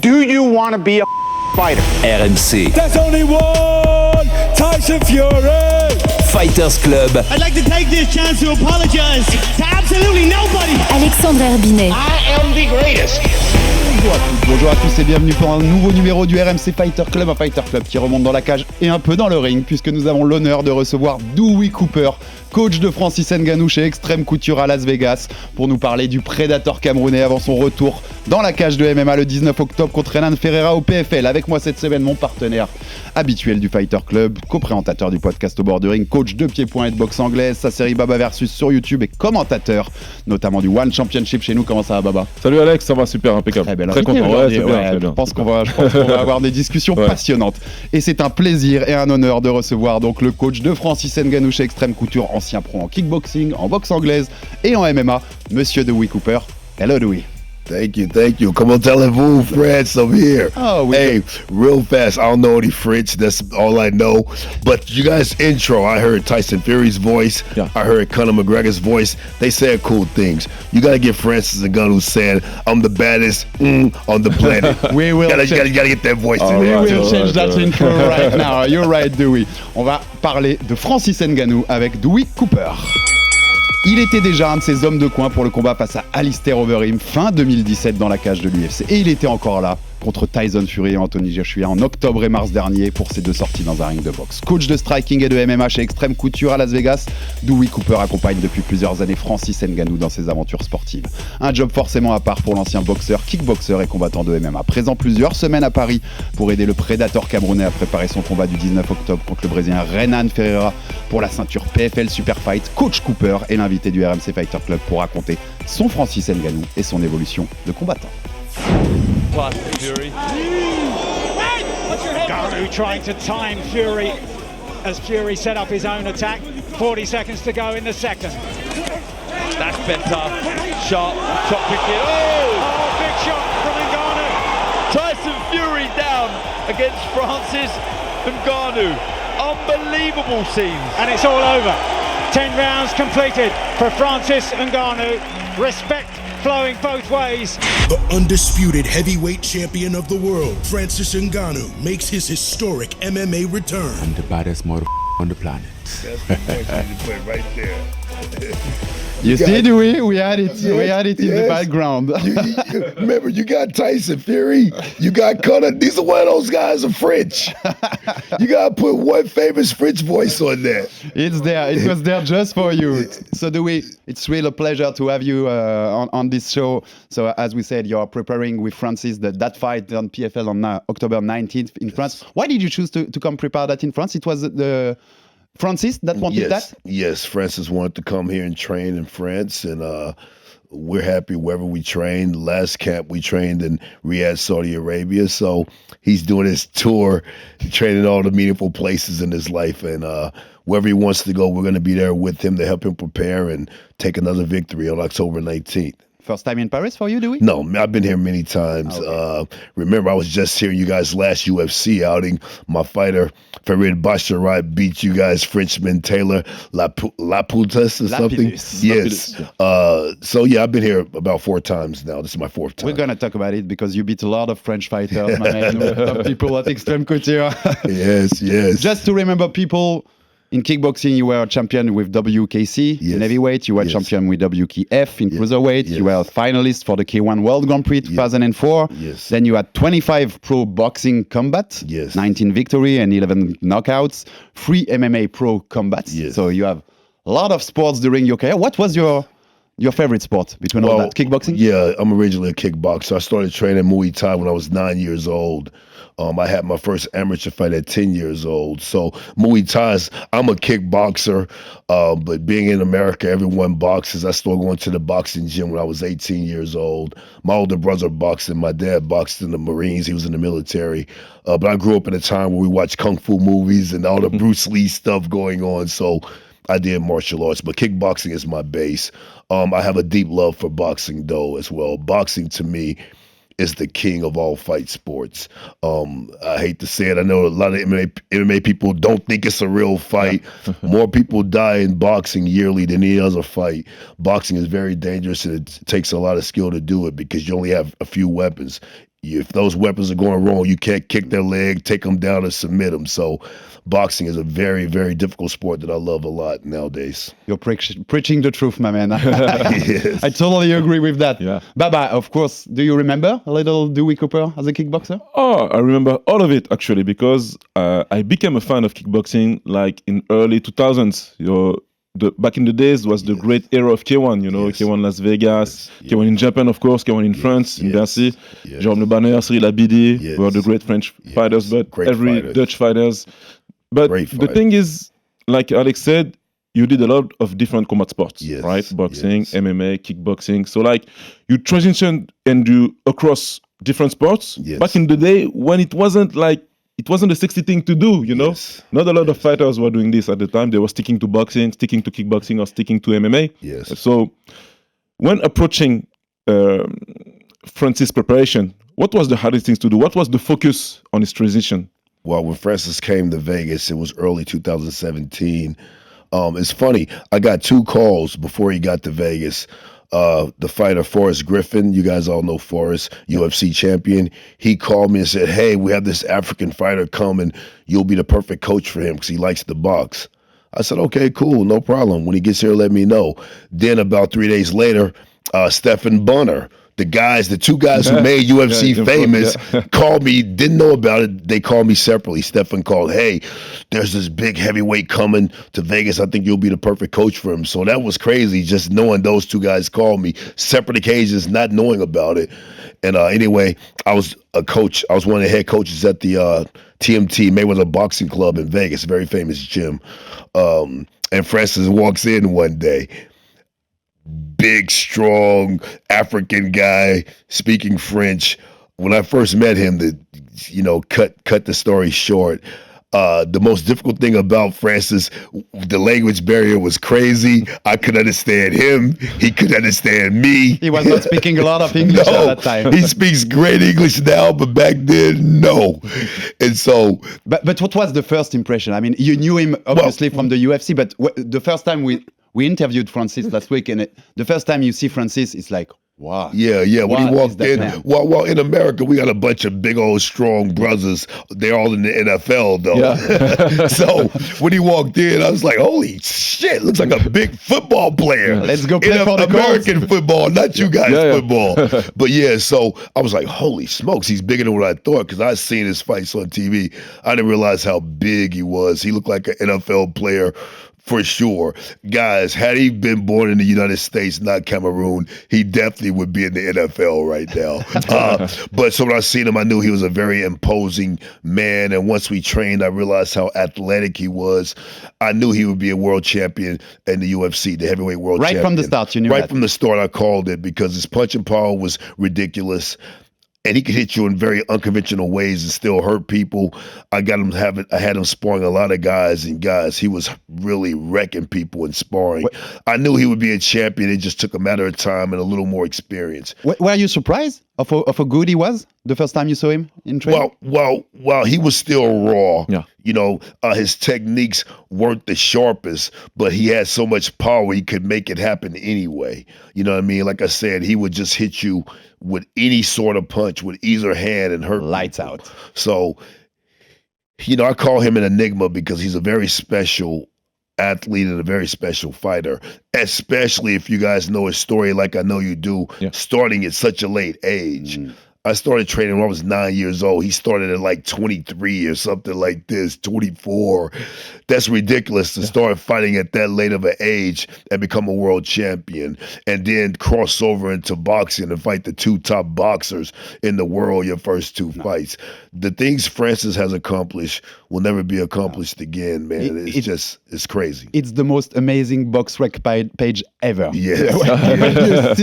Do you want to be a fighter? RMC. There's only one Tyson Fury. Fighters Club. I'd like to take this chance to apologize to absolutely nobody. Alexandre Herbinet. I am the greatest. Bonjour à tous et bienvenue pour un nouveau numéro du RMC Fighter Club, un Fighter Club qui remonte dans la cage et un peu dans le ring, puisque nous avons l'honneur de recevoir Dewey Cooper, coach de Francis Ngannou chez Xtreme Couture à Las Vegas, pour nous parler du prédateur camerounais avant son retour dans la cage de MMA le 19 octobre contre Renan Ferreira au PFL. Avec moi cette semaine, mon partenaire habituel du Fighter Club, co-présentateur du podcast au bord du ring, coach de pied-point et de boxe anglaise, sa série Baba Versus sur YouTube et commentateur, notamment du One Championship chez nous. Comment ça va, Baba? Salut Alex, ça va super, impeccable. Très content. Ouais, c'est bien, je pense qu'on va avoir des discussions passionnantes. Et c'est un plaisir et un honneur de recevoir donc le coach de Francis Ngannou chez Xtreme Couture, ancien pro en kickboxing, en boxe anglaise et en MMA, Monsieur Dewey Cooper. Hello Dewey. Thank you. Comment allez-vous, French, over here? Oh, hey, real fast, I don't know any French, that's all I know. But you guys' intro, I heard Tyson Fury's voice, I heard Conor McGregor's voice. They said cool things. You gotta get Francis Ngannou saying, I'm the baddest on the planet. We will you gotta get that voice in We there. will change that intro right now. You're right, Dewey. On va parler de Francis Ngannou avec Dewey Cooper. Il était déjà un de ces hommes de coin pour le combat face à Alistair Overeem fin 2017 dans la cage de l'UFC. Et il était encore là contre Tyson Fury et Anthony Joshua en octobre et mars dernier pour ses deux sorties dans un ring de boxe. Coach de striking et de MMA chez Xtreme Couture à Las Vegas, Dewey Cooper accompagne depuis plusieurs années Francis Ngannou dans ses aventures sportives. Un job forcément à part pour l'ancien boxeur, kickboxeur et combattant de MMA. Présent plusieurs semaines à Paris pour aider le prédateur camerounais à préparer son combat du 19 octobre contre le Brésilien Renan Ferreira pour la ceinture PFL Super Fights. Coach Cooper est l'invité du RMC Fighter Club pour raconter son Francis Ngannou et son évolution de combattant. Fury. Ngannou trying to time Fury as Fury set up his own attack. 40 seconds to go in the second. That's better. Sharp, top kick in. Oh, big shot from Ngannou. Tyson Fury down against Francis Ngannou. Unbelievable scenes. And it's all over. 10 rounds completed for Francis Ngannou. Respect flowing both ways. The undisputed heavyweight champion of the world, Francis Ngannou, makes his historic MMA return. I'm the baddest motherfucker on the planet. That's the point you need to put right there. You see, Dewey, we had it in the background. Remember, you got Tyson Fury, you got Conor. These are one of those guys are French. You gotta put one famous French voice on there. It's there. It was there just for you. So, Dewey, it's really a pleasure to have you on this show. So, as we said, you're preparing with Francis that fight on PFL on October 19th in France. Why did you choose to come prepare that in France? It was the Francis that wanted that? Yes, Francis wanted to come here and train in France, and we're happy wherever we trained. Last camp we trained in Riyadh, Saudi Arabia, so he's doing his tour, training all the meaningful places in his life, and wherever he wants to go, we're going to be there with him to help him prepare and take another victory on October 19th. First time in Paris for you, Dewey? No, I've been here many times. Okay. Remember, I was just here, you guys' last UFC outing. My fighter, Farid Basharat, beat you guys, Frenchman Taylor Lapoutas or something. Yes. So, yeah, I've been here about 4 times now. This is my 4th time. We're going to talk about it because you beat a lot of French fighters, my man, top people at Xtreme Couture. Yes. Just to remember people, in kickboxing, you were a champion with WKC. In heavyweight, you were champion with WKF. In cruiserweight, you were a finalist for the K1 World Grand Prix 2004. Then you had 25 pro boxing combat, 19 victory and 11 knockouts, 3 MMA pro combats. So you have a lot of sports during your career. What was your favorite sport between all that? Kickboxing? Yeah, I'm originally a kickboxer. I started training Muay Thai when I was 9 years old. I had my first amateur fight at 10 years old. So Muay Thai, I'm a kickboxer, but being in America, everyone boxes. I started going to the boxing gym when I was 18 years old. My older brother boxed, and my dad boxed in the Marines. He was in the military. But I grew up in a time where we watched Kung Fu movies and all the Bruce Lee stuff going on. So I did martial arts, but kickboxing is my base. I have a deep love for boxing, though, as well. Boxing, to me, is the king of all fight sports. I hate to say it. I know a lot of MMA people don't think it's a real fight. More people die in boxing yearly than any other fight. Boxing is very dangerous, and it takes a lot of skill to do it because you only have a few weapons. If those weapons are going wrong, you can't kick their leg, take them down, and submit them. So boxing is a very, very difficult sport that I love a lot nowadays. You're preaching the truth, my man. Yes. I totally agree with that. Yeah. Baba, of course, do you remember a little Dewey Cooper as a kickboxer? Oh, I remember all of it actually because I became a fan of kickboxing like in early 2000s. Back in the days was the great era of K1, K1 Las Vegas, K1 in Japan, of course, K1 in France, in Bercy, Jérôme Le Banner, Ciryl Gane, were the great French fighters, but Dutch fighters. But the thing is, like Alex said, you did a lot of different combat sports, right? Boxing, MMA, kickboxing. So like you transitioned and you across different sports. Back in the day when it wasn't a sexy thing to do, Not a lot of fighters were doing this at the time. They were sticking to boxing, sticking to kickboxing, or sticking to MMA. So when approaching Francis' preparation, what was the hardest things to do? What was the focus on his transition? Well, when Francis came to Vegas, it was early 2017. It's funny. I got 2 calls before he got to Vegas. The fighter Forrest Griffin, you guys all know Forrest, UFC champion. He called me and said, "Hey, we have this African fighter coming. You'll be the perfect coach for him because he likes to box." I said, "Okay, cool, no problem. When he gets here, let me know." Then about 3 days later, Stephan Bonner, the 2 guys who made UFC famous, called me, didn't know about it. They called me separately. Stephan called, "Hey, there's this big heavyweight coming to Vegas. I think you'll be the perfect coach for him." So that was crazy, just knowing those 2 guys called me, separate occasions, not knowing about it. And anyway, I was a coach. I was one of the head coaches at the TMT, Mayweather Boxing Club in Vegas, a very famous gym. And Francis walks in one day. Big, strong African guy speaking French. When I first met him, cut the story short. The most difficult thing about Francis, the language barrier was crazy. I could understand him. He could understand me. He was not speaking a lot of English at that time. He speaks great English now, but back then, no. And so... But what was the first impression? I mean, you knew him obviously from the UFC, but the first time we interviewed Francis last week, and the first time you see Francis, it's like, wow. Yeah. When he walked in, well, in America, we got a bunch of big old strong brothers. They're all in the NFL, though. Yeah. So when he walked in, I was like, holy shit, looks like a big football player. Let's go play for the American Colts. Football, not you guys football. But so I was like, holy smokes, he's bigger than what I thought, because I'd seen his fights on TV. I didn't realize how big he was. He looked like an NFL player. For sure. Guys, had he been born in the United States, not Cameroon, he definitely would be in the NFL right now. But so when I seen him, I knew he was a very imposing man. And once we trained, I realized how athletic he was. I knew he would be a world champion in the UFC, the heavyweight world champion. Right from the start, you knew Right that. from the start, I called it because his punching power was ridiculous. And he could hit you in very unconventional ways and still hurt people. I had him sparring a lot of guys, and he was really wrecking people in sparring. I knew he would be a champion. It just took a matter of time and a little more experience. Were you surprised of how good he was the first time you saw him in training? Well, he was still raw. Yeah. His techniques weren't the sharpest, but he had so much power he could make it happen anyway. You know what I mean? Like I said, he would just hit you with any sort of punch with either hand and hurt Lights people. out. So, I call him an enigma because he's a very special athlete and a very special fighter, especially if you guys know his story like I know you do, starting at such a late age. I started training when I was 9 years old. He started at like 23 or something like this, 24. That's ridiculous to start fighting at that late of an age and become a world champion and then cross over into boxing and fight the 2 top boxers in the world, your first 2 fights. The things Francis has accomplished will never be accomplished again, man. It's crazy. It's the most amazing box rec page ever. Yes.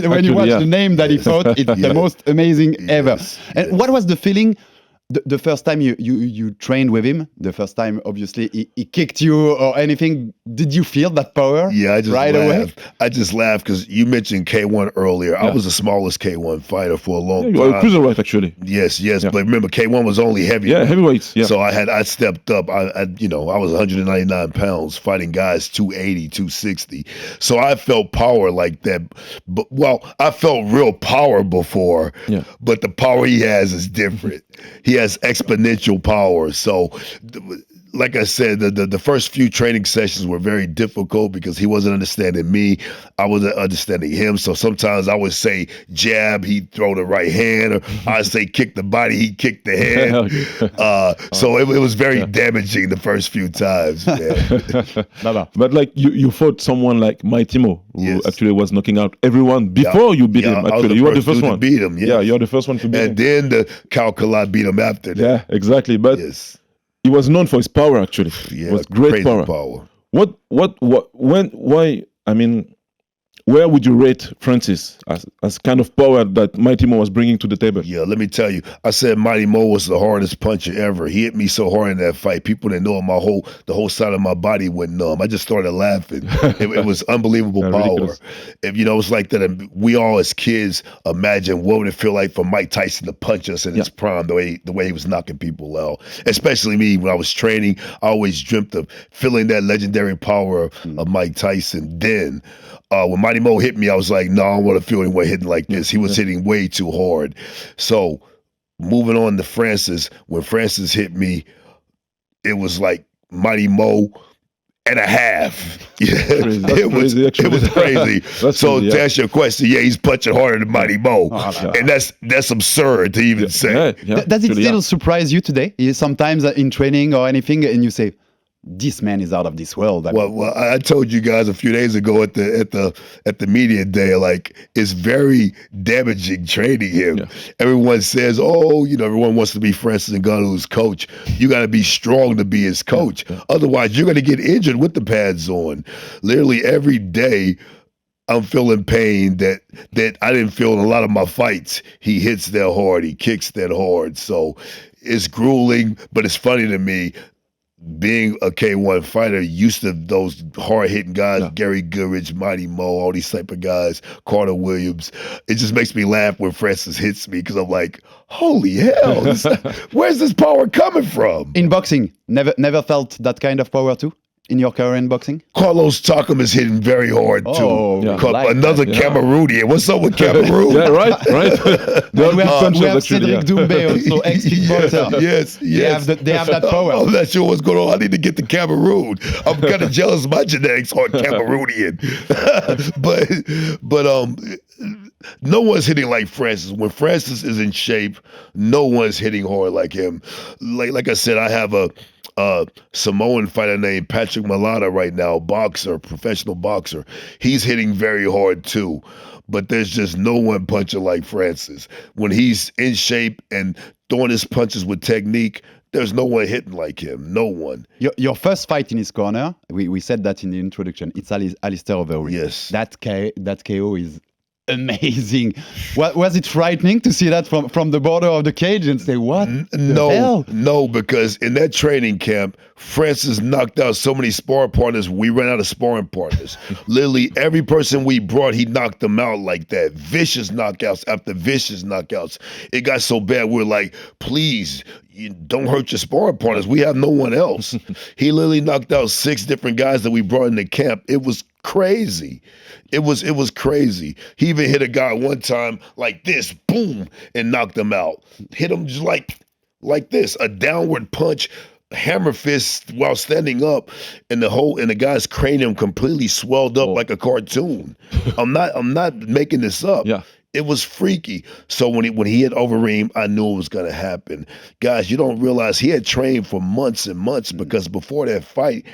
When you watch the name that he fought, it's the most amazing ever. And what was the feeling The first time you trained with him, the first time obviously he kicked you or anything, did you feel that power? Yeah, I just right laughed. away? I just laughed because you mentioned K1 earlier. I was the smallest K1 fighter for a long You are a time. cruiserweight actually. Yes, but remember K1 was only heavyweight. Yeah, heavyweights. Yeah. So I stepped up. I was 199 pounds fighting guys 280, 260. So I felt power like that. But I felt real power before. Yeah. But the power he has is different. He has exponential power. So, like I said, the first few training sessions were very difficult because he wasn't understanding me. I wasn't understanding him. So sometimes I would say jab, he'd throw the right hand, or I'd say kick the body, he'd kick the head. So it was very damaging the first few times. But like you fought someone like Mighty Mo, who actually was knocking out everyone before you beat him. Actually, you were the first one to beat him. Yes. Yeah, you're the first one to beat him. And then the Calcula beat him after that. Yeah, exactly. But he was known for his power. Actually, yeah, it was great power. Why? I mean, where would you rate Francis as kind of power that Mighty Mo was bringing to the table? Yeah, let me tell you. I said Mighty Mo was the hardest puncher ever. He hit me so hard in that fight. People didn't know the whole side of my body went numb. I just started laughing. It was unbelievable power. It's like that. We all as kids imagine what would it feel like for Mike Tyson to punch us in his prime, the way he was knocking people out. Especially me when I was training. I always dreamt of feeling that legendary power of Mike Tyson. Then when Mighty Mo hit me, I was like, no, I don't want to feel anyone hitting like this. He was hitting way too hard. So moving on to Francis, when Francis hit me, it was like Mighty Mo and a half. It was crazy. So to answer your question, he's punching harder than Mighty Mo. And that's absurd to even say. Does it still surprise you today? Sometimes in training or anything, and you say, this man is out of this world. Well, I told you guys a few days ago at the media day, like it's very damaging training him. Yeah. Everyone says, everyone wants to be Francis Ngannou's coach. You got to be strong to be his coach. Otherwise, you're going to get injured with the pads on. Literally every day, I'm feeling pain that I didn't feel in a lot of my fights. He hits that hard. He kicks that hard. So it's grueling, but it's funny to me. Being a K1 fighter, used to those hard-hitting guys, Gary Goodrich, Mighty Mo, all these type of guys, Carter Williams. It just makes me laugh when Francis hits me because I'm like, holy hell, where's this power coming from? In boxing, never felt that kind of power too? In your career in boxing? Carlos Takam is hitting very hard too. Another that, Cameroonian. What's up with Cameroon? right. we have Cedric Doumbé, also ex-kickboxer. Yes. They have that power. I'm not sure what's going on. I need to get to Cameroon. I'm kind of jealous my genetics are Cameroonian. but no one's hitting like Francis. When Francis is in shape, no one's hitting hard like him. Like I said, I have a Samoan fighter named Patrick Malata right now, professional boxer. He's hitting very hard too, but there's just no one punching like Francis. When he's in shape and throwing his punches with technique, there's no one hitting like him. No one. Your first fight in his corner, we said that in the introduction, it's Alistair Overeem. Yes. That KO is amazing. Was it frightening to see that from the border of the cage and say, what the hell? No, because in that training camp, Francis knocked out so many sparring partners, we ran out of sparring partners. Literally every person we brought, he knocked them out like that. Vicious knockouts after vicious knockouts. It got so bad, we're like, please, you don't hurt your sparring partners. We have no one else. He literally knocked out 6 different guys that we brought in the camp. It was crazy. It was crazy. He even hit a guy one time like this, boom, and knocked him out. Hit him just like this, a downward punch, hammer fist while standing up, and the guy's cranium completely swelled up like a cartoon. I'm not making this up. Yeah. It was freaky. So when he hit Overeem, I knew it was going to happen. Guys, you don't realize he had trained for months and months because before that fight,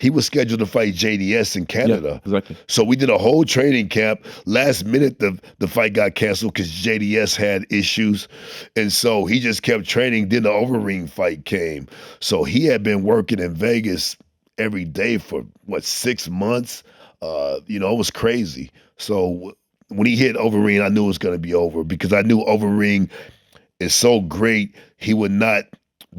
he was scheduled to fight JDS in Canada. Yeah, exactly. So we did a whole training camp. Last minute, the fight got canceled because JDS had issues. And so he just kept training. Then the Overeem fight came. So he had been working in Vegas every day for, 6 months? It was crazy. So when he hit Overeem, I knew it was going to be over because I knew Overeem, is so great, he would not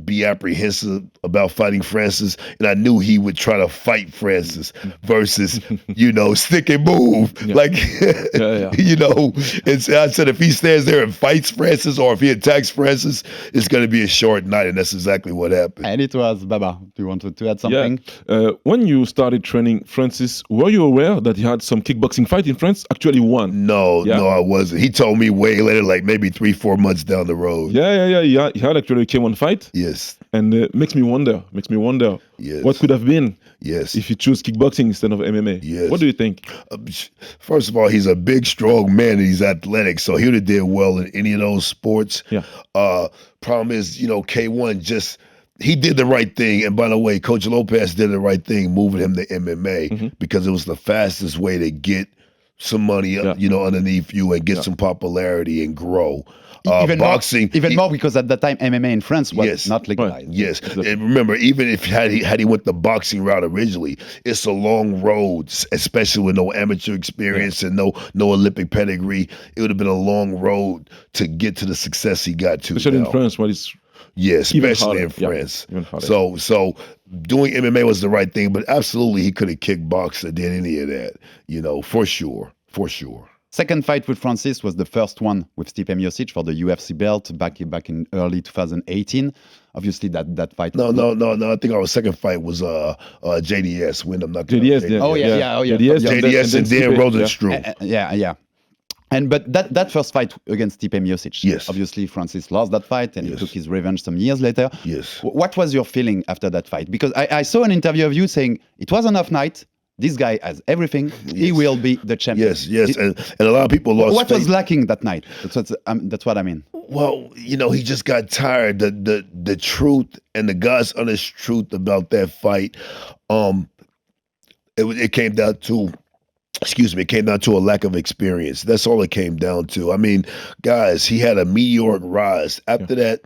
be apprehensive about fighting Francis, and I knew he would try to fight Francis versus, stick and move. Like, and I said if he stands there and fights Francis or if he attacks Francis, it's going to be a short night, and that's exactly what happened. And it was, Baba, do you want to add something? Yeah. When you started training Francis, were you aware that he had some kickboxing fight in France? Actually won. No, I wasn't. He told me way later, like maybe 3-4 months down the road. Yeah. He had actually a K1 fight. Yes. And makes me wonder yes. what could have been if you choose kickboxing instead of MMA. Yes. What do you think? First of all, he's a big, strong man and he's athletic, so he would have did well in any of those sports. Yeah. Problem is, K1 he did the right thing. And by the way, Coach Lopez did the right thing moving him to MMA because it was the fastest way to get some money, underneath you and get some popularity and grow. Even boxing, more because at that time MMA in France was not legalized. Yes, and remember, even if had he went the boxing route originally, it's a long road, especially with no amateur experience and no Olympic pedigree. It would have been a long road to get to the success he got to. Especially in France, what is especially in France. So doing MMA was the right thing, but absolutely he could have kickboxed or did any of that, for sure. Second fight with Francis was the first one with Stipe Miocic for the UFC belt back in early 2018. Obviously, that fight. No. I think our second fight was JDS. Wyndham knocked out JDS. JDS and then Rosenstruck. Yeah. But that first fight against Stipe Miocic. Yes. Obviously, Francis lost that fight and he took his revenge some years later. Yes. What was your feeling after that fight? Because I saw an interview of you saying it was an off night. This guy has everything. He will be the champion. Yes. And a lot of people lost What faith. was lacking that night? That's what I mean. Well, he just got tired. The truth and the God's honest truth about that fight, it came down to, it came down to a lack of experience. That's all it came down to. I mean, guys, he had a meteoric rise. After that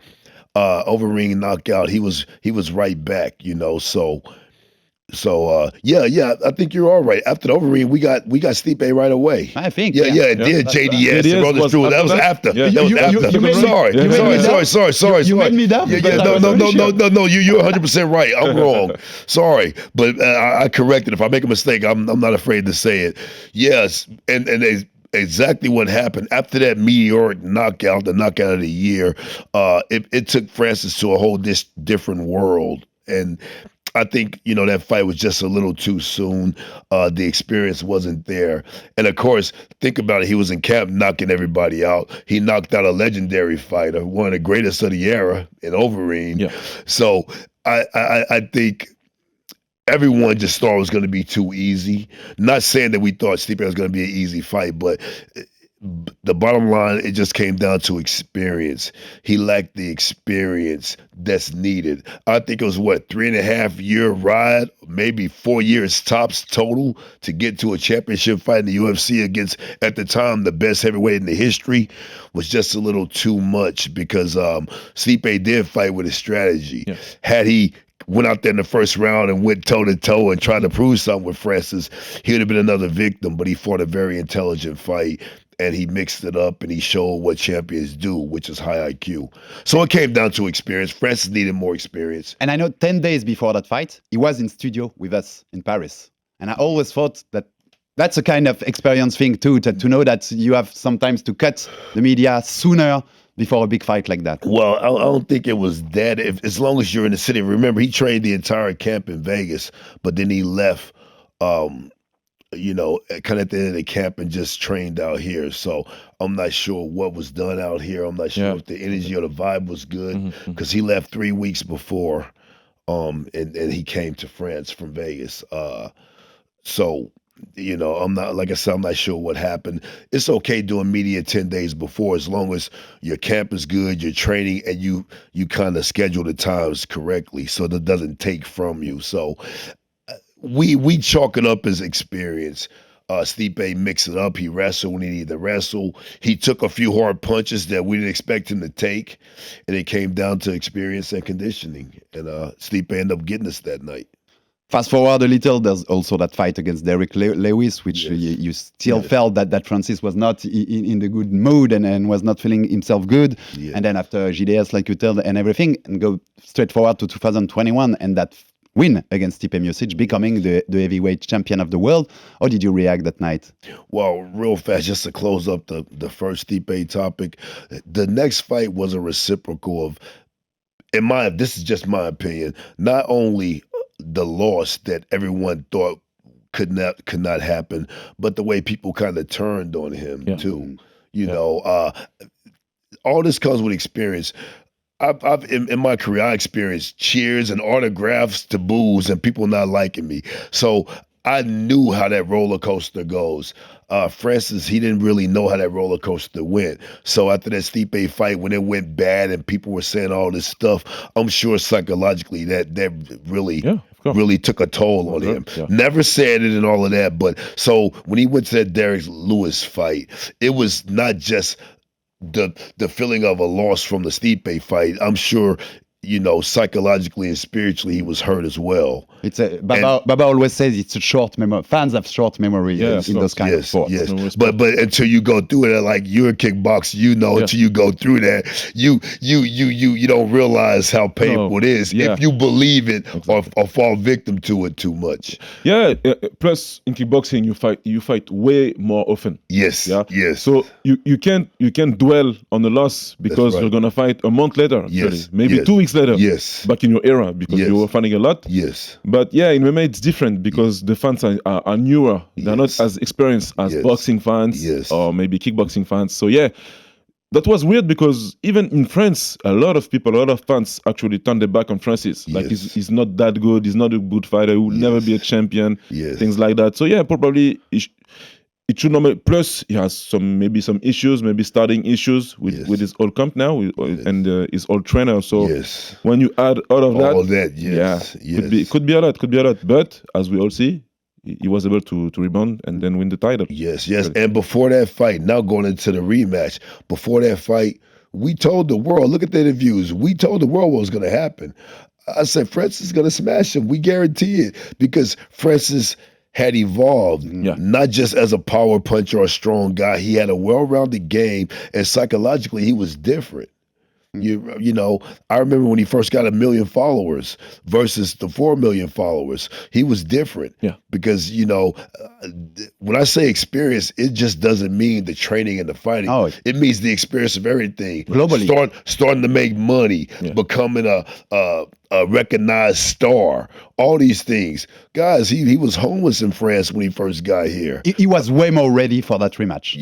Overeem knockout, he was right back, So I think you're all right. After the Overeem, we got Stipe right away. I think. It did. JDS and Rosenstruck. That was after. That was after. Sorry. You made me dumb. No. You're 100% right. I'm wrong. Sorry, but I corrected. If I make a mistake, I'm not afraid to say it. Yes, and exactly what happened after that meteoric knockout, the knockout of the year. It took Francis to a whole different world, and I think, that fight was just a little too soon. The experience wasn't there. And of course, think about it. He was in camp knocking everybody out. He knocked out a legendary fighter, one of the greatest of the era in Overeem. Yeah. So I think everyone just thought it was going to be too easy. Not saying that we thought Stipe was going to be an easy fight, but the bottom line, it just came down to experience. He lacked the experience that's needed. I think it was 3.5-year ride, maybe 4 years tops total to get to a championship fight in the UFC against, at the time, the best heavyweight in the history was just a little too much because Stipe did fight with a strategy. Yeah. Had he went out there in the first round and went toe-to-toe and tried to prove something with Francis, he would have been another victim, but he fought a very intelligent fight. And he mixed it up and he showed what champions do, which is high IQ. So it came down to experience. Francis needed more experience. And I know 10 days before that fight, he was in studio with us in Paris. And I always thought that that's a kind of experience thing too, to know that you have sometimes to cut the media sooner before a big fight like that. Well, I don't think it was that. As long as you're in the city. Remember, he trained the entire camp in Vegas, but then he left kind of at the end of the camp and just trained out here. So I'm not sure what was done out here. I'm not sure if the energy or the vibe was good because he left 3 weeks before and he came to France from Vegas. So, I'm not, like I said, I'm not sure what happened. It's okay doing media 10 days before as long as your camp is good, you're training, and you kind of schedule the times correctly so that doesn't take from you. So we chalk it up as experience. Stipe mixed it up. He wrestled when he needed to wrestle. He took a few hard punches that we didn't expect him to take, and it came down to experience and conditioning. And Stipe ended up getting us that night. Fast forward a little, there's also that fight against Derek Lewis, which you still felt that Francis was not in the good mood and was not feeling himself good. Yeah. And then after JDS, like you tell, and everything, and go straight forward to 2021 and that win against Stipe Miocic, becoming the heavyweight champion of the world. How did you react that night? Well, real fast, just to close up the first Stipe topic, the next fight was a reciprocal of, this is just my opinion, not only the loss that everyone thought could not happen, but the way people kind of turned on him too. You know, all this comes with experience. I've in my career, I experienced cheers and autographs to boos and people not liking me. So I knew how that roller coaster goes. Francis, he didn't really know how that roller coaster went. So after that Stipe fight, when it went bad and people were saying all this stuff, I'm sure psychologically that really took a toll on him. Yeah. Never said it and all of that, but so when he went to that Derek Lewis fight, it was not just the feeling of a loss from the Stipe fight. I'm sure, you know, psychologically and spiritually, he was hurt as well. Baba always says it's a short memory. Fans have short memory in those kind of sports. Yes, but until you go through it, like you're a kickboxer, you know, until you go through that, you don't realize how painful it is if you believe it or fall victim to it too much. Yeah. Plus, in kickboxing, you fight way more often. Yes. Yeah. Yes. So you can't dwell on the loss because you're gonna fight a month later. Yes. Maybe 2 weeks later. Yes. Back in your era because you were fighting a lot. Yes. But yeah, in MMA it's different because the fans are newer. They're not as experienced as boxing fans or maybe kickboxing fans. So yeah, that was weird because even in France, a lot of fans actually turned their back on Francis. Like he's not that good. He's not a good fighter. He will never be a champion. Things like that. So yeah, probably it should normally. Plus, he has some issues, maybe starting issues with his old camp now and his old trainer. So when you add all of that, could be a lot. But as we all see, he was able to rebound and then win the title. Yes. And before that fight, now going into the rematch, before that fight, we told the world, look at the interviews, we told the world what was going to happen. I said, Francis is going to smash him. We guarantee it because Francis had evolved, not just as a power puncher or a strong guy. He had a well-rounded game, and psychologically, he was different. You know, I remember when he first got 1 million followers versus the 4 million followers. He was different because, you know, when I say experience, it just doesn't mean the training and the fighting. It means the experience of everything. Globally. Starting to make money, becoming a recognized star, all these things. Guys, he was homeless in France when he first got here. He was way more ready for that rematch.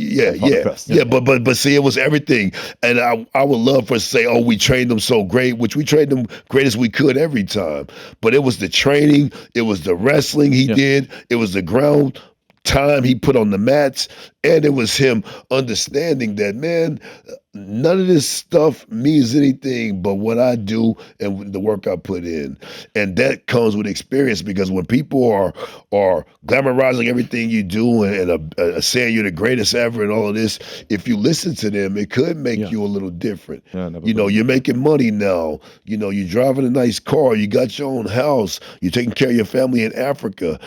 But see, it was everything. And I would love for us to say, oh, we trained them so great, which we trained them great as we could every time. But it was the training, it was the wrestling he did, it was the ground time he put on the mats, and it was him understanding that, man, none of this stuff means anything but what I do and the work I put in. And that comes with experience because when people are glamorizing everything you do and saying you're the greatest ever and all of this, if you listen to them, it could make you a little different. You know, you're making money now. You know, you're driving a nice car. You got your own house. You're taking care of your family in Africa.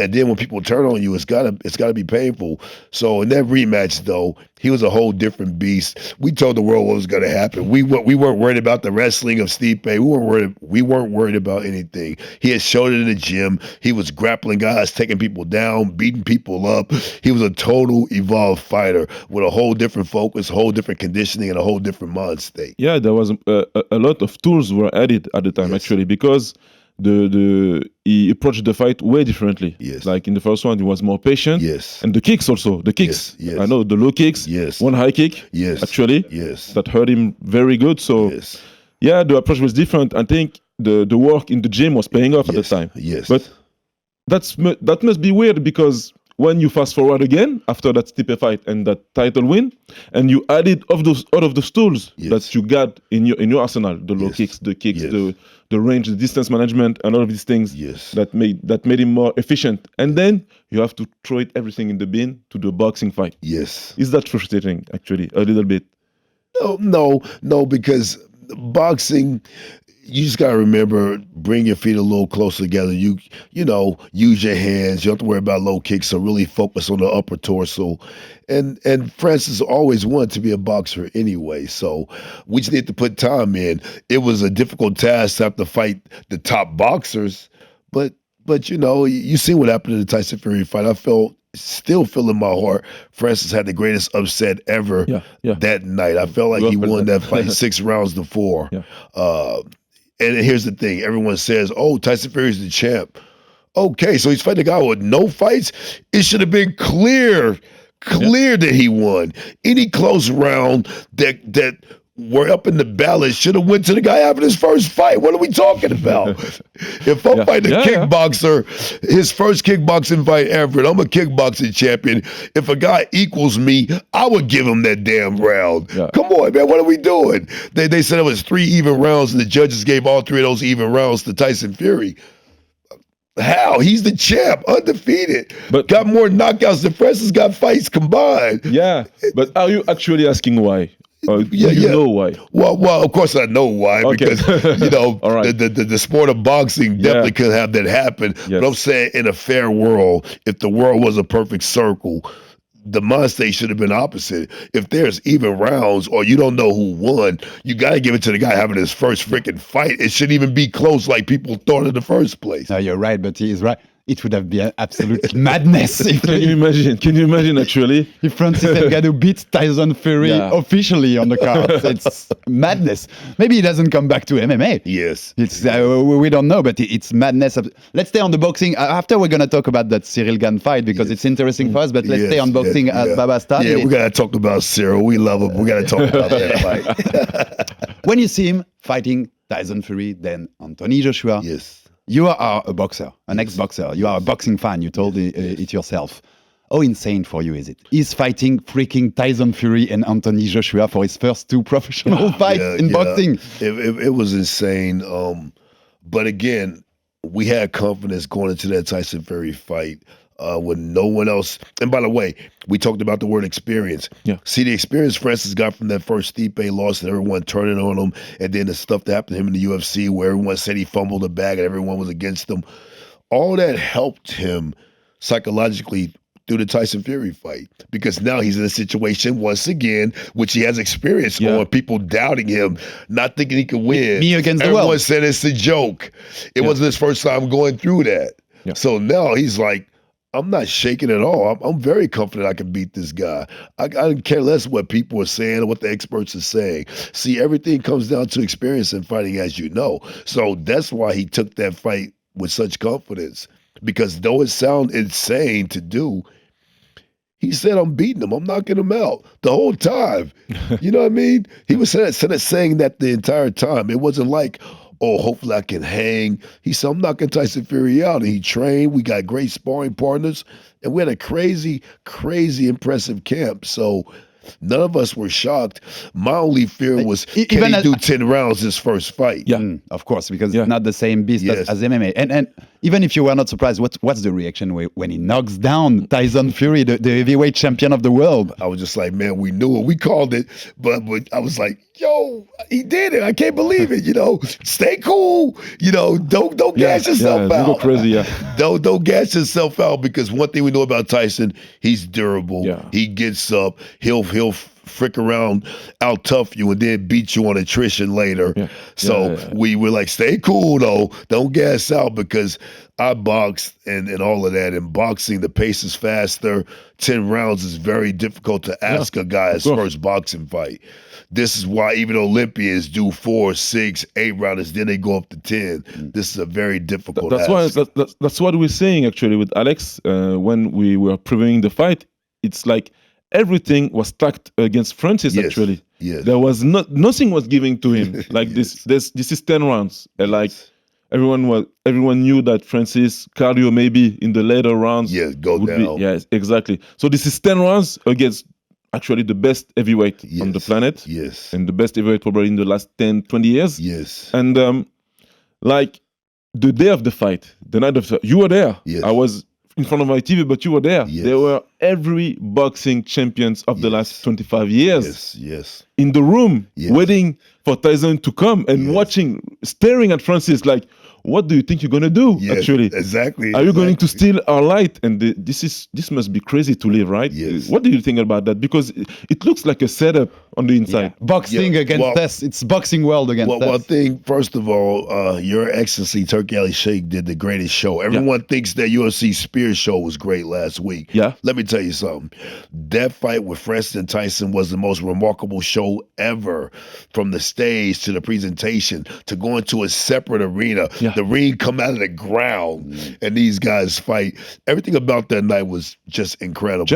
And then when people turn on you, it's gotta be painful. So in that rematch, though, he was a whole different beast. We told the world what was gonna happen. We weren't worried about the wrestling of Stipe. We weren't worried about anything. He had showed it in the gym. He was grappling guys, taking people down, beating people up. He was a total evolved fighter with a whole different focus, whole different conditioning, and a whole different mind state. Yeah, there was a lot of tools were added at the time actually because he approached the fight way differently. Like in the first one, he was more patient. And the kicks also. The kicks. I know the low kicks. One high kick. Actually. That hurt him very good. So yeah, the approach was different. I think the work in the gym was paying off at the time. But that must be weird because when you fast forward again after that Stipe fight and that title win, and you added all of those tools that you got in your arsenal, the low kicks, the kicks, the range, the distance management, and all of these things that made him more efficient. And then you have to throw everything in the bin to do a boxing fight. Is that frustrating? Actually, a little bit. No, because boxing, you just gotta remember, bring your feet a little closer together. You know, use your hands. You don't have to worry about low kicks. So really focus on the upper torso. And Francis always wanted to be a boxer anyway. So we just need to put time in. It was a difficult task to have to fight the top boxers, but you know, you see what happened in the Tyson Fury fight. I still feel in my heart, Francis had the greatest upset ever that night. I felt like he won that fight 6 rounds to 4. Yeah. And here's the thing. Everyone says, oh, Tyson Fury's the champ. Okay, so he's fighting a guy with no fights? It should have been clear that he won. Any close round that were up in the ballot should have went to the guy having his first fight. What are we talking about? If I'm fighting a kickboxer, his first kickboxing fight ever, and I'm a kickboxing champion, if a guy equals me, I would give him that damn round. Yeah. Come on, man, what are we doing? They said it was 3 even rounds, and the judges gave all 3 of those even rounds to Tyson Fury. How? He's the champ, undefeated. But got more knockouts than Francis got fights combined. Yeah, but are you actually asking why? You know why? Well, of course I know why, because you know the sport of boxing definitely could have that happen. Yes. But I'm saying, in a fair world, if the world was a perfect circle, the mind state should have been opposite. If there's even rounds or you don't know who won, you got to give it to the guy having his first freaking fight. It shouldn't even be close like people thought in the first place. No, you're right, but he is right. It would have been absolute madness. Can you imagine actually? If Francis Ngannou beats Tyson Fury officially on the card. It's madness. Maybe he doesn't come back to MMA. Yes. It's we don't know, but it's madness. Let's stay on the boxing. After we're going to talk about that Ciryl Gane fight because it's interesting for us, but let's stay on boxing as Baba started. Yeah, we got to talk about Ciryl. We love him. We got to talk about that fight. When you see him fighting Tyson Fury, then Anthony Joshua. Yes. You are a boxer, an ex-boxer. You are a boxing fan. You told it yourself. How insane for you is it? He's fighting freaking Tyson Fury and Anthony Joshua for his first 2 professional fights in boxing. It was insane. But again, we had confidence going into that Tyson Fury fight when no one else. And by the way, we talked about the word experience. Yeah. See, the experience Francis got from that first Stipe loss and everyone turning on him, and then the stuff that happened to him in the UFC where everyone said he fumbled the bag and everyone was against him. All that helped him psychologically through the Tyson Fury fight, because now he's in a situation once again, which he has experience on, people doubting him, not thinking he could win. Me against the world. Everyone said it's a joke. It wasn't his first time going through that. Yeah. So now he's like, I'm not shaking at all. I'm very confident I can beat this guy. I care less what people are saying or what the experts are saying. See, everything comes down to experience in fighting, as you know. So that's why he took that fight with such confidence. Because though it sounded insane to do, he said, I'm beating him. I'm knocking him out the whole time. You know what I mean? He was saying that the entire time. It wasn't like, oh, hopefully I can hang. He said, I'm knocking Tyson Fury out. And he trained. We got great sparring partners. And we had a crazy, crazy impressive camp. So none of us were shocked. My only fear was, can he do 10 rounds his first fight? Yeah, of course, because it's not the same beast as MMA. And even if you were not surprised, what's the reaction when he knocks down Tyson Fury, the heavyweight champion of the world? I was just like, man, we knew it. We called it. But I was like, yo, he did it. I can't believe it. You know, stay cool. You know, don't gas yourself out. Go crazy, Don't gas yourself out, because one thing we know about Tyson, he's durable. Yeah. He gets up. He'll frick around, out tough you, and then beat you on attrition later. Yeah. So we were like, stay cool though. Don't gas out, because I boxed and all of that. In boxing, the pace is faster. 10 rounds is very difficult to ask a guy his first boxing fight. This is why even Olympians do 4, 6, 8 rounds, then they go up to 10. This is a very difficult ask. That's what we're saying actually with Alex when we were previewing the fight. It's like everything was stacked against Francis. Actually, there was nothing was giving to him. Like this is 10 rounds. Like everyone knew that Francis cardio maybe in the later rounds go down. Yes, exactly. So this is 10 rounds against actually the best heavyweight on the planet. Yes, and the best heavyweight probably in the last 10, 20 years. Yes, and like the day of the fight, the night of the fight, you were there. Yes, I was in front of my TV, but you were there. Yes. There were every boxing champions of the last 25 years in the room, waiting for Tyson to come and watching staring at Francis like, what do you think you're gonna do? Yes, actually, exactly. Are you going to steal our light? And this must be crazy to live, right? Yes. What do you think about that? Because it looks like a setup on the inside. Boxing against us. It's boxing world against us. Well, thing, first of all, Your Excellency Turki Ali Sheikh did the greatest show. Everyone thinks that UFC Spears show was great last week. Yeah. Let me tell you something. That fight with Francis and Tyson was the most remarkable show ever. From the stage to the presentation to going to a separate arena. Yeah. The ring come out of the ground and these guys fight. Everything about that night was just incredible.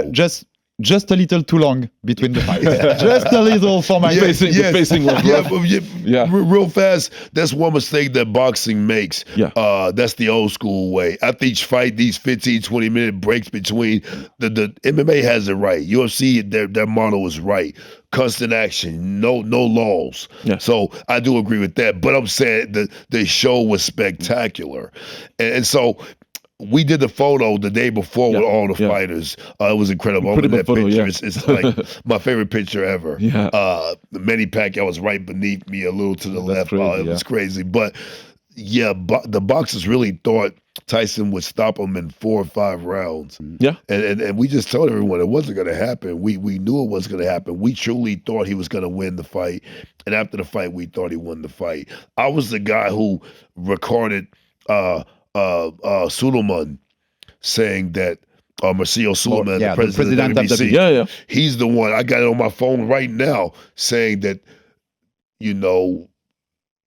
Just a little too long between the fights. Just a little for my The pacing was rough. Real fast. That's one mistake that boxing makes. Yeah. That's the old school way. After each fight, these 15, 20-minute breaks between the MMA has it right. UFC, their model is right. Constant action, no laws. Yeah. So I do agree with that. But I'm saying the show was spectacular. And so we did the photo the day before with all the fighters. It was incredible. Pretty That photo, picture. Yeah. It's like my favorite picture ever. Yeah. Manny Pacquiao was right beneath me, a little to the left. Crazy, It was crazy. But yeah, the boxers really thought Tyson would stop him in 4 or 5 rounds. Yeah. And we just told everyone it wasn't going to happen. We knew it wasn't going to happen. We truly thought he was going to win the fight. And after the fight, we thought he won the fight. I was the guy who recorded Suleiman saying that Marcio Suleiman, the president of WBC, he's the one. I got it on my phone right now saying that,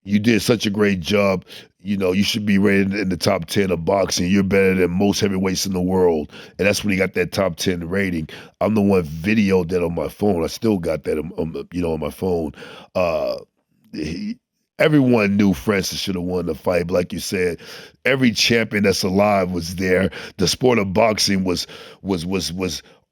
you did such a great job. You should be rated in the top 10 of boxing. You're better than most heavyweights in the world. And that's when he got that top 10 rating. I'm the one videoed that on my phone. I still got that on my phone. Everyone knew Francis should have won the fight. But like you said, every champion that's alive was there. The sport of boxing was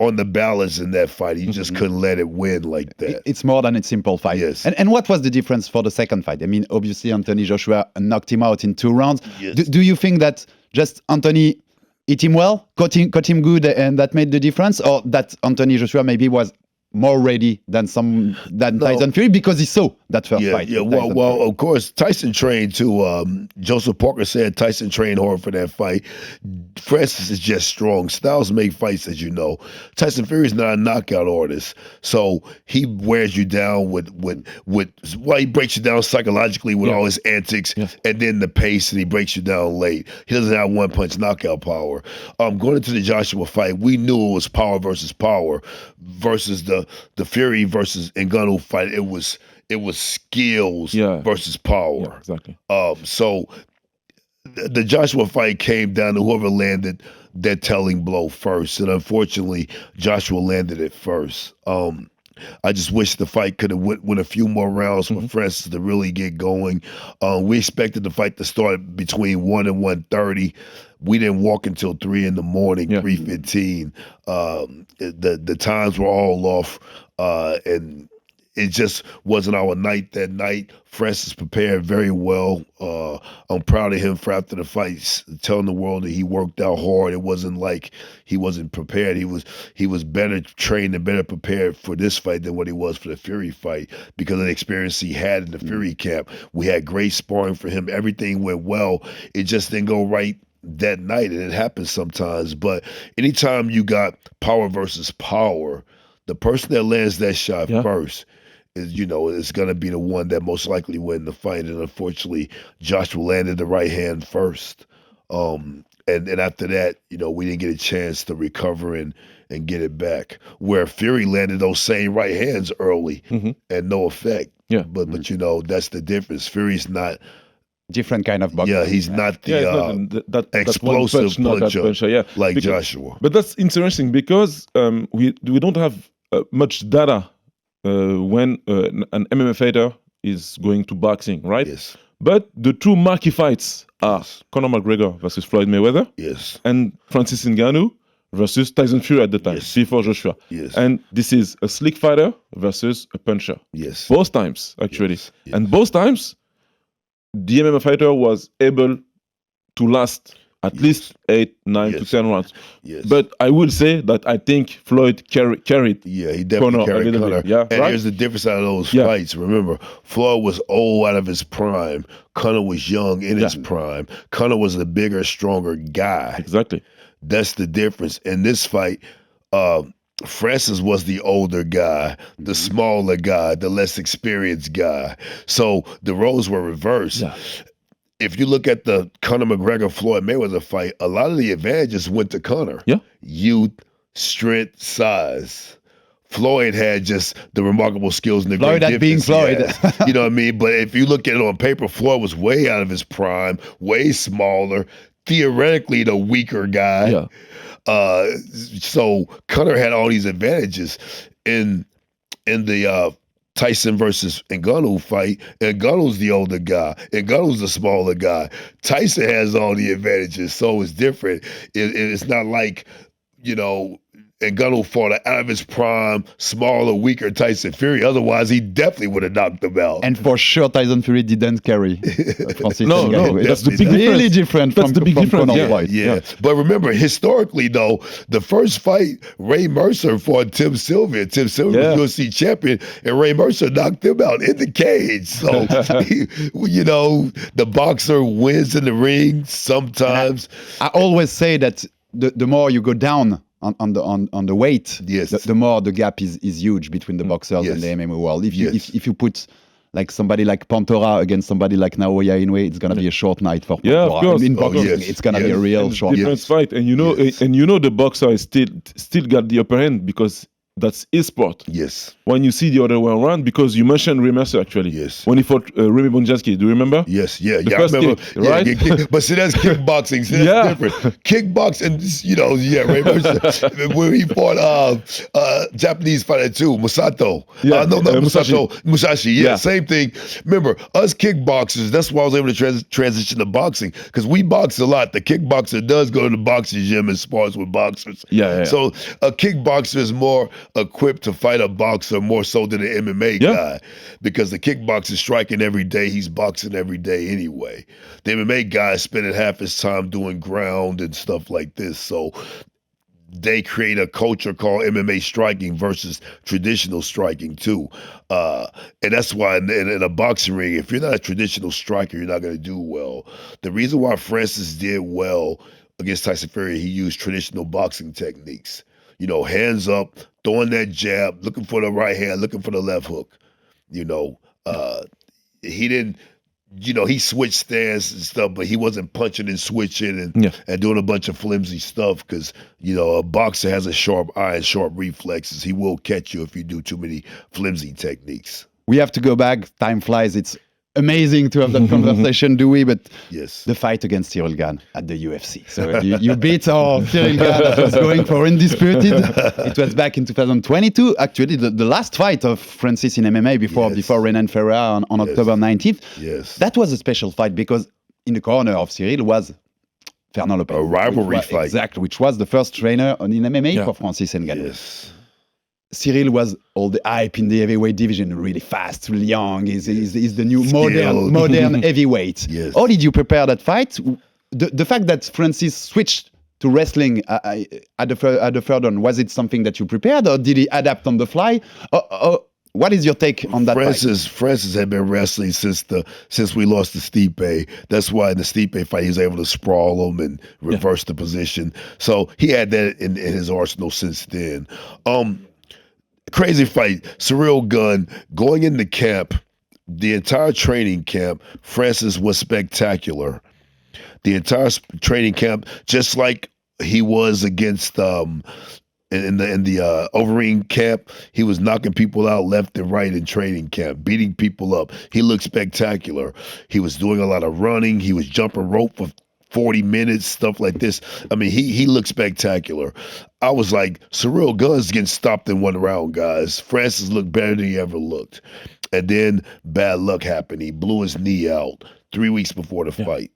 on the balance in that fight. He just couldn't let it win like that. It's more than a simple fight. Yes. And what was the difference for the second fight? I mean, obviously, Anthony Joshua knocked him out in 2 rounds. Yes. Do you think that just Anthony hit him well, caught him good, and that made the difference? Or that Anthony Joshua maybe was more ready than Tyson Fury because he saw that first fight? Yeah, well, of course, Tyson trained too. Joseph Parker said Tyson trained hard for that fight. Francis is just strong. Styles make fights, as you know. Tyson Fury is not a knockout artist, so he wears you down with he breaks you down psychologically with all his antics, and then the pace, and he breaks you down late. He doesn't have one-punch knockout power. Going into the Joshua fight, we knew it was power versus power versus the Fury versus Ngannou fight. It was skills versus power. Yeah, exactly. So the Joshua fight came down to whoever landed that telling blow first, and unfortunately, Joshua landed it first. I just wish the fight could have went a few more rounds for Francis to really get going. We expected the fight to start between 1 and 1:30. We didn't walk until 3 in the morning, 3:15. The times were all off, and it just wasn't our night that night. Francis prepared very well. I'm proud of him for after the fight telling the world that he worked out hard. It wasn't like he wasn't prepared. He was better trained and better prepared for this fight than what he was for the Fury fight because of the experience he had in the Fury camp. We had great sparring for him. Everything went well. It just didn't go right that night, and it happens sometimes. But anytime you got power versus power, the person that lands that shot first is going to be the one that most likely win the fight. And unfortunately, Joshua landed the right hand first. And after that, we didn't get a chance to recover and get it back. Where Fury landed those same right hands early and no effect. Yeah. But that's the difference. Fury's not different kind of boxer. Yeah, he's not the explosive puncher like Joshua. But that's interesting because we don't have much data when an MMA fighter is going to boxing, right? Yes. But the two marquee fights are Conor McGregor versus Floyd Mayweather, and Francis Ngannou versus Tyson Fury at the time, before Joshua. Yes. And this is a slick fighter versus a puncher. Yes. Both times, actually. Yes. And both times, the MMA fighter was able to last at least 8, 9 to 10 rounds. Yes. But I will say that I think Floyd carried. Yeah, he definitely carried Conor. Yeah, and right? here's the difference out of those fights. Remember, Floyd was old out of his prime. Conor was young in his prime. Conor was the bigger, stronger guy. Exactly. That's the difference. In this fight, Francis was the older guy, the smaller guy, the less experienced guy. So the roles were reversed. Yeah. If you look at the Conor McGregor-Floyd Mayweather fight, a lot of the advantages went to Conor. Yeah. Youth, strength, size. Floyd had just the remarkable skills and the Floyd great at being difference he Floyd. had. You know what I mean? But if you look at it on paper, Floyd was way out of his prime, way smaller, theoretically the weaker guy. Yeah. So Conor had all these advantages in the Tyson versus Ngannou fight. Ngannou's the older guy. Ngannou's the smaller guy. Tyson has all the advantages, so it's different. It's not like, Ngannou fought out of his prime, smaller, weaker Tyson Fury. Otherwise, he definitely would have knocked him out. And for sure, Tyson Fury didn't carry Francis No, Ngannou. that's the big really difference. different That's from the big from difference, Conor yeah. Floyd. Yeah. But remember, historically, though, the first fight, Ray Mercer fought Tim Sylvia. Tim Sylvia was UFC champion, and Ray Mercer knocked him out in the cage. So, the boxer wins in the ring sometimes. I always say that the more you go down on the weight, the more the gap is huge between the boxers and the MMA world. If you put like somebody like Pantora against somebody like Naoya Inoue, it's gonna be a short night for Pantora. Yeah, of course. In boxing, it's gonna be a real short different fight. And the boxer is still got the upper hand because that's his sport. Yes. When you see the other way around, because you mentioned Ray Mercer actually. Yes. When he fought Remy Bonjasky, do you remember? Yes, I first remember. kick, right? But see, that's kickboxing. See, that's different. Kickboxing, Ray Mercer. When he fought Japanese fighter too, Musato. Yeah, Musashi. Yeah, same thing. Remember, us kickboxers, that's why I was able to transition to boxing, because we box a lot. The kickboxer does go to the boxing gym and spars with boxers. Yeah. So a kickboxer is more equipped to fight a boxer more so than an MMA guy, because the kickboxer is striking every day, he's boxing every day anyway. The MMA guy is spending half his time doing ground and stuff like this. So they create a culture called MMA striking versus traditional striking too. And that's why in a boxing ring, if you're not a traditional striker, you're not going to do well. The reason why Francis did well against Tyson Fury, he used traditional boxing techniques. Hands up, throwing that jab, looking for the right hand, looking for the left hook. He didn't, he switched stance and stuff, but he wasn't punching and switching and doing a bunch of flimsy stuff, because, a boxer has a sharp eye and sharp reflexes. He will catch you if you do too many flimsy techniques. We have to go back. Time flies. It's amazing to have that conversation, Dewey, but the fight against Ciryl Gane at the UFC. So you beat Ciryl Gane that was going for undisputed. It was back in 2022. Actually, the last fight of Francis in MMA before Renan Ferreira on October 19th. Yes. That was a special fight because in the corner of Ciryl was Fernand Lopez. A rivalry fight. Exactly, which was the first trainer in MMA for Francis Ngannou. Yes. Ciryl was all the hype in the heavyweight division, really fast, really young. He's the new modern heavyweight. Yes. How did you prepare that fight? The fact that Francis switched to wrestling at the third round, was it something that you prepared, or did he adapt on the fly? What is your take on that fight? Francis had been wrestling since we lost to Stipe. That's why in the Stipe fight he was able to sprawl him and reverse the position. So he had that in his arsenal since then. Crazy fight. Ciryl Gane going into camp, the entire training camp, Francis was spectacular. The entire training camp, just like he was against in the Overeem camp, he was knocking people out left and right in training camp, beating people up. He looked spectacular. He was doing a lot of running. He was jumping rope for 40 minutes, stuff like this. I mean, he looked spectacular. I was like, Ciryl Gane's getting stopped in one round, guys. Francis looked better than he ever looked. And then bad luck happened. He blew his knee out 3 weeks before the fight.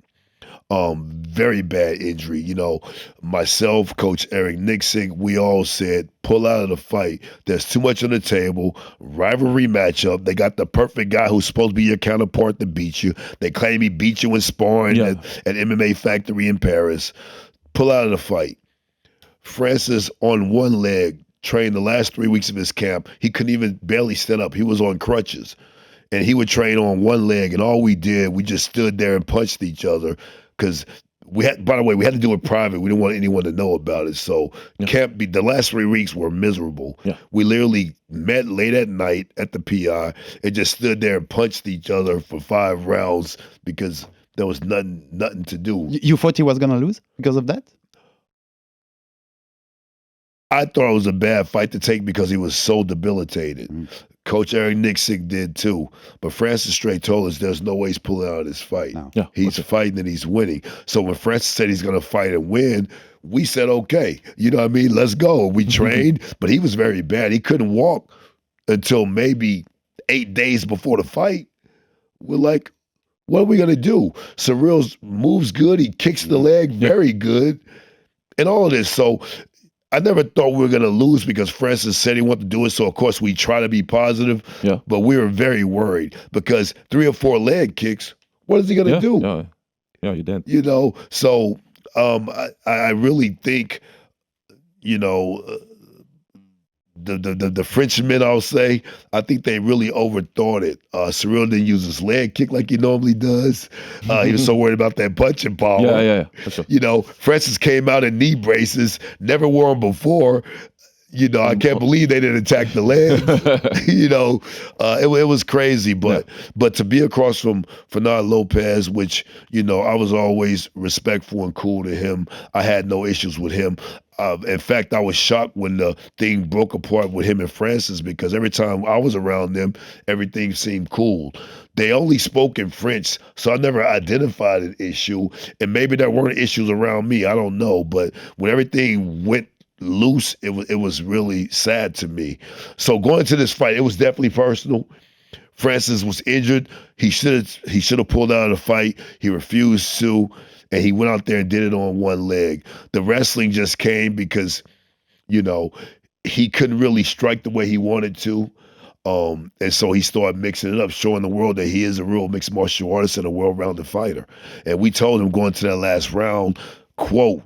Very bad injury. You know, myself, Coach Eric Nixick, we all said, pull out of the fight. There's too much on the table. Rivalry matchup. They got the perfect guy who's supposed to be your counterpart to beat you. They claim he beat you in sparring at MMA Factory in Paris. Pull out of the fight. Francis on one leg trained the last 3 weeks of his camp. He couldn't even barely stand up. He was on crutches. And he would train on one leg, and all we did, we just stood there and punched each other because we had, by the way, we had to do it private. We didn't want anyone to know about it. So the last 3 weeks were miserable. Yeah. We literally met late at night at the PI and just stood there and punched each other for 5 rounds because there was nothing to do. You thought he was going to lose because of that? I thought it was a bad fight to take because he was so debilitated. Coach Eric Nixick did too. But Francis straight told us there's no way he's pulling out of this fight. No. Yeah, he's fighting and he's winning. So when Francis said he's going to fight and win, we said, okay, you know what I mean? Let's go. We trained, but he was very bad. He couldn't walk until maybe 8 days before the fight. We're like, what are we going to do? Cyryl's moves good. He kicks the leg very good and all of this. So I never thought we were going to lose because Francis said he wanted to do it. So, of course, we try to be positive. Yeah. But we were very worried because 3 or 4 leg kicks, what is he going to do? Yeah, you did. You know, so I really think, you know, the Frenchmen, I'll say, I think they really overthought it. Ciryl didn't use his leg kick like he normally does. He was so worried about that punching power. Yeah. Sure. You know, Francis came out in knee braces, never wore them before. You know, I can't believe they didn't attack the leg. You know, it was crazy. But to be across from Fernand Lopez, which, you know, I was always respectful and cool to him. I had no issues with him. In fact, I was shocked when the thing broke apart with him and Francis because every time I was around them, everything seemed cool. They only spoke in French, so I never identified an issue. And maybe there weren't issues around me. I don't know. But when everything went loose, it was really sad to me. So going into this fight, it was definitely personal. Francis was injured. He should have pulled out of the fight. He refused to, and he went out there and did it on one leg. The wrestling just came because, you know, he couldn't really strike the way he wanted to. And so he started mixing it up, showing the world that he is a real mixed martial artist and a well-rounded fighter. And we told him going to that last round, quote,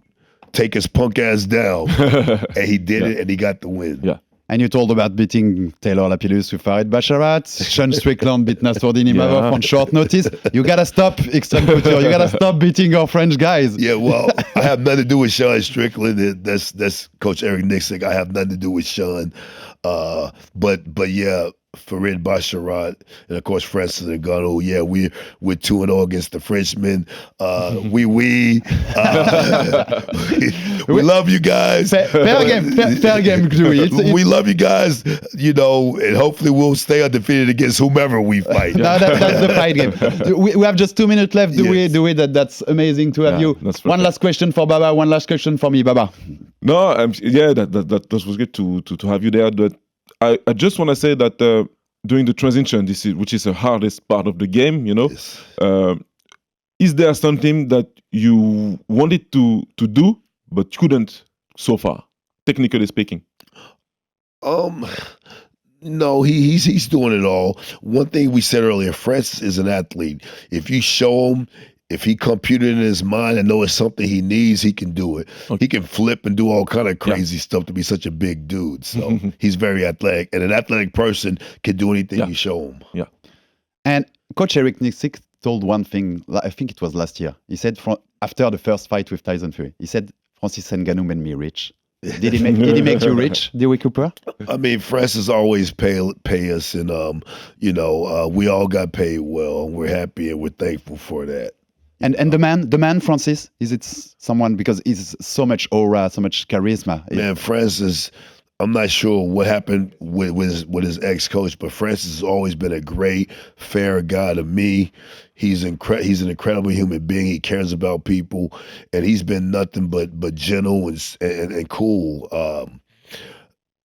take his punk ass down. And he did it, and he got the win. Yeah. And you told about beating Taylor Lapillus with Farid Basharat. Sean Strickland beat Nassourdine Imavov on short notice. You gotta stop Xtreme Couture. You gotta stop beating our French guys. Yeah, well, I have nothing to do with Sean Strickland. That's Coach Eric Nixick. I have nothing to do with Sean. But yeah, Farid Basharat and of course Francis Ngannou. Yeah, we're 2-0 against the Frenchmen. We love you guys. Fair game, Dewey. We love you guys. You know, and hopefully we'll stay undefeated against whomever we fight. No, that's the fight game. We have just 2 minutes left. Dewey, that's amazing to have you. One last question for Baba. One last question for me, Baba. No, that was good to have you there. But I just want to say that during the transition, which is the hardest part of the game, you know, is there something that you wanted to do but couldn't so far, technically speaking? No, he's doing it all. One thing we said earlier, Francis is an athlete. If you show him, if he computed in his mind and know it's something he needs, he can do it. Okay. He can flip and do all kind of crazy stuff to be such a big dude. So he's very athletic. And an athletic person can do anything you show him. Yeah. And Coach Eric Nixick told one thing, I think it was last year. He said after the first fight with Tyson Fury, he said, Francis Ngannou made me rich. Did he make you rich, Dewey Cooper? I mean, Francis always pay us. And, you know, we all got paid well. And we're happy and we're thankful for that. And the man Francis, is it someone, because he's so much aura, so much charisma? Man, Francis, I'm not sure what happened with his ex-coach, but Francis has always been a great, fair guy to me. He's an incredible human being. He cares about people, and he's been nothing but gentle and cool.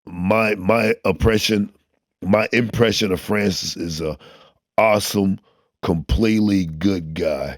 My impression of Francis is a awesome, completely good guy.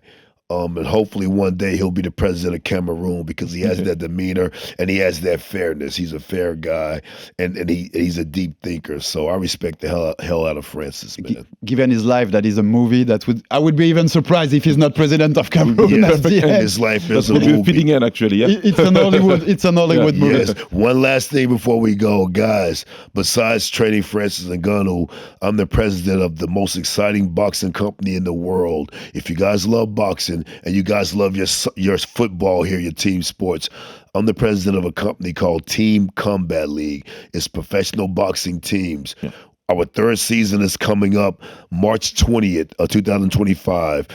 And hopefully one day he'll be the president of Cameroon because he has that demeanor and he has that fairness. He's a fair guy and he's a deep thinker. So I respect the hell out of Francis, man. Given his life, that is a movie I would be even surprised if he's not president of Cameroon. Yes, his life is a movie. Fitting in, actually, yeah. It's an Hollywood movie. Yes. One last thing before we go, guys. Besides training Francis Ngannou, I'm the president of the most exciting boxing company in the world. If you guys love boxing and you guys love your football here, your team sports, I'm the president of a company called Team Combat League. It's professional boxing teams. Yeah. Our third season is coming up March 20th of 2025.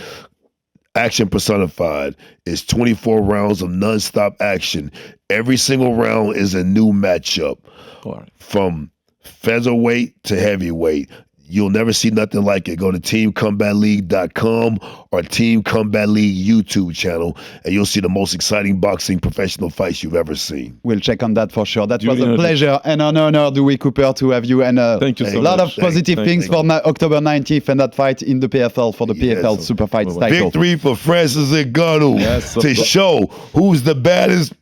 Action personified is 24 rounds of nonstop action. Every single round is a new matchup. From featherweight to heavyweight. You'll never see nothing like it. Go to teamcombatleague.com or Team Combat League YouTube channel, and you'll see the most exciting boxing professional fights you've ever seen. We'll check on that for sure. That was a pleasure and an honor, Dewey Cooper, to have you. And thank you so a lot much. of positive things for October 19th and that fight in the PFL for the PFL Super Fights title. Victory for Francis Ngannou to show who's the baddest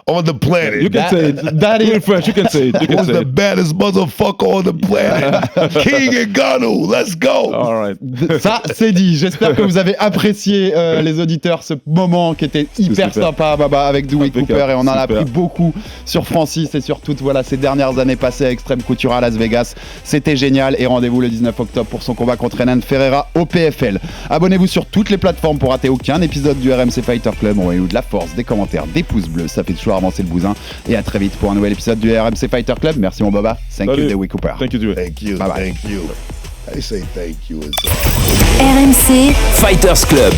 on the planet. You can say it. That is French. You can say it. Who's the baddest motherfucker on the planet? King Ngannou. Let's go. All right. Ça, c'est dit. J'espère que vous avez apprécié, les auditeurs, ce moment qui était hyper sympa avec Dewey Cooper. Et on en a appris beaucoup sur Francis et sur toutes ces dernières années passées à Xtreme Couture à Las Vegas. C'était génial. Et rendez-vous le 19 octobre pour son combat contre Renan Ferreira au PFL. Abonnez-vous sur toutes les plateformes pour rater aucun épisode du RMC Fighter Club. Envoyez-nous de la force, des commentaires, des pouces bleus. Ça fait toujours avancer le bousin. Et à très vite pour un nouvel épisode du RMC Fighter Club. Merci mon Baba. Thank you, Dewey Cooper. Thank you, Dewey. Thank you. Bye bye. Thank you. I say thank you. RMC Fighters Club.